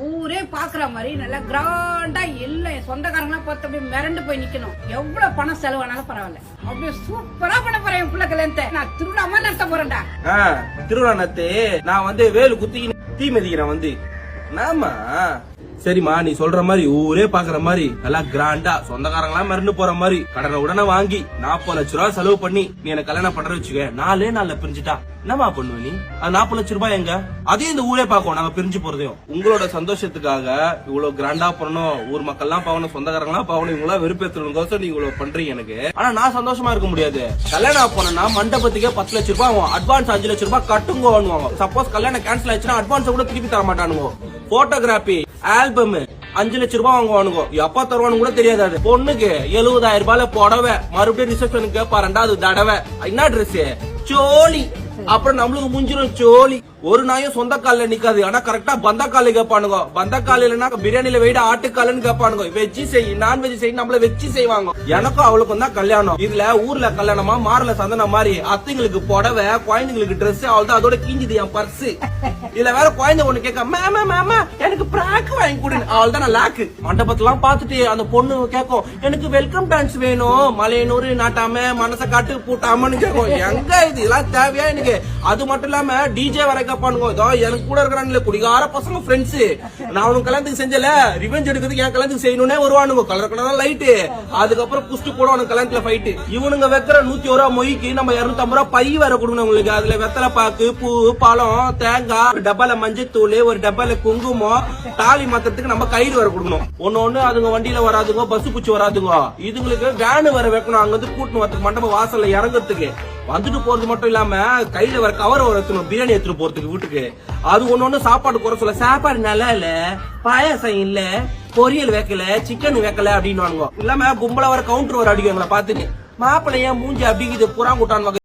ஊரே பாக்குற மாதிரி நல்லா கிராண்டா இல்ல சொந்தக்காரங்களா பார்த்து அப்படியே மிரண்டு போய் நிக்கணும். எவ்வளவு பணம் செலவானாலும் பரவாயில்ல, அப்படியே சூப்பரா பண்ண போறேன் என் பிள்ளை கல்யாணத்தை. நான் திருவிழா மாதிரி நடத்த போறேன்டா. திருவிழா நடத்து நான் வேலு குத்தி தீ மிதிக்கிறேன் நாமா. சரிம்மா, நீ சொல்ற மாதிரி ஊரே பாக்குற மாதிரி நல்லா கிராண்டா சொந்தக்காரங்களா மிரண்டு போற மாதிரி கடனை உடனே வாங்கி 40 லட்சம் ரூபாய் செலவு பண்ணி நீ எனக்கு கல்யாணம் பண்ற வச்சுக்க. 4 நாள்ல பிரிஞ்சுட்டா என்னமா பண்ணுவ நீ? அது 40 லட்சம் ரூபாய் எங்க? அதையும் இந்த ஊரே பாக்கும் நாங்க பிரிஞ்சு போறதையும். உங்களோட சந்தோஷத்துக்காக இவ்வளவு கிராண்டா பண்ணணும், ஊர் மக்கள் எல்லாம் பாவணும், சொந்தக்காரங்களா பாவணும், இவங்களா வெறுப்பேற்றணும் நீங்க இவ்வளவு பண்றீங்க எனக்கு. ஆனா நான் சந்தோஷமா இருக்க முடியாது. கல்யாணம் போனா மண்டபத்துக்கே 10 லட்சம் ரூபாய் ஆகும், அட்வான்ஸ் 5 லட்சம் ரூபாய் கட்டுங்க. சப்போஸ் கல்யாணம் கேன்சல் ஆயிடுச்சுன்னா அட்வான்ஸ் கூட திருப்பி தர மாட்டானுங்க. போட்டோகிராபி ஆல்பம் 5 லட்சம் ரூபாய் வாங்குவானுங்க, எப்ப தருவானு கூட தெரியாது. அது பொண்ணுக்கு 70,000 ரூபாயில புடவை, மறுபடியும் ரிசப்ஷனுக்கு கேப்பா 2வது தடவை என்ன ட்ரெஸ் சோழி. அப்புறம் நம்மளுக்கு முடிஞ்சிடும் சோழி. ஒரு நாயும் சொந்த கால நிக்காது, ஆனா கரெக்டா பந்த கால கேட்பானுங்க. பந்த கால இல்லன்னா பிரியாணில வெயிட ஆட்டுக்காலன்னு கேட்பானுங்க. வெஜ்ஜி செய் நான்வெஜ் செய் நம்மள வச்சு செய்வாங்க. எனக்கும் அவளுக்கும் தான் கல்யாணம். இதுல ஊர்ல கல்யாணமா மாறல சந்தன மாதிரி அத்தைங்களுக்கு புடவை, குழந்தைங்களுக்கு ட்ரெஸ், அவள்தான் அதோட கிஞ்சிது என் பர்ஸ். இதுல வேற குழந்தை ஒண்ணு கேட்க மேமா மேமா எனக்கு பிராக் வாங்கி கொடு, அவள் தான் லாக்கு. மண்டபத்தெல்லாம் பாத்துட்டு அந்த பொண்ணு கேட்கும் எனக்கு வெல்கம் டான்ஸ் வேணும், மலையனூர் நாட்டாம மனசை காட்டு பூட்டாமன்னு கேட்கும். எங்க இது இதெல்லாம் தேவையா எனக்கு? அது மட்டும் இல்லாம டிஜே வர கேட்பானுங்க. எனக்கு கூட இருக்கிறாங்களே குடிகார பசங்க ஃப்ரெண்ட்ஸ், நான் அவனுக்கு கல்யாணத்துக்கு செஞ்சல ரிவெஞ்ச் எடுக்கிறதுக்கு என் கல்யாணத்துக்கு செய்யணும்னே வருவானுங்க. கலர் கலரா லைட்டு, அதுக்கப்புறம் குஸ்ட் போட அவனுக்கு கல்யாணத்துல ஃபைட். இவனுங்க வைக்கிற 101 ரூபா மொய்க்கு நம்ம 250 ரூபா பை வேற கொடுக்கணும் உங்களுக்கு. அதுல வெத்தலை பாக்கு, பூ, பழம், தேங்காய், ஒரு டப்பால மஞ்சத்தூள், ஒரு டப்பால குங்குமம், தாலி மாத்திரத்துக்கு நம்ம கயிறு வர கொடுக்கணும். ஒன்னு அதுங்க வண்டியில வராதுங்க, பஸ் பூச்சி வராதுங்க. இதுங்களுக்கு வேனு வர வைக்கணும், அங்க வந்து கூட்டணும் வரதுக்கு, மண்டபம் வாசல்ல இறங்குறதுக்கு. வந்துட்டு போறது மட்டும் இல்லாம கையில வர கவர் வர எடுத்துணும், பிரியாணி எடுத்துட்டு போறதுக்கு வீட்டுக்கு. அது ஒண்ணு சாப்பாடு குறை சொல்ல, சாப்பாடு நல்லா இல்ல, பாயாசம் இல்ல, பொரியல் வைக்கல, சிக்கன் வைக்கல அப்படின்னு இல்லாம கும்பலா வர கவுண்டர் வர அடிக்குவாங்களா பாத்துட்டு மாப்பிள்ளைய மூஞ்சி அப்படிங்குது புறாங்குட்டான்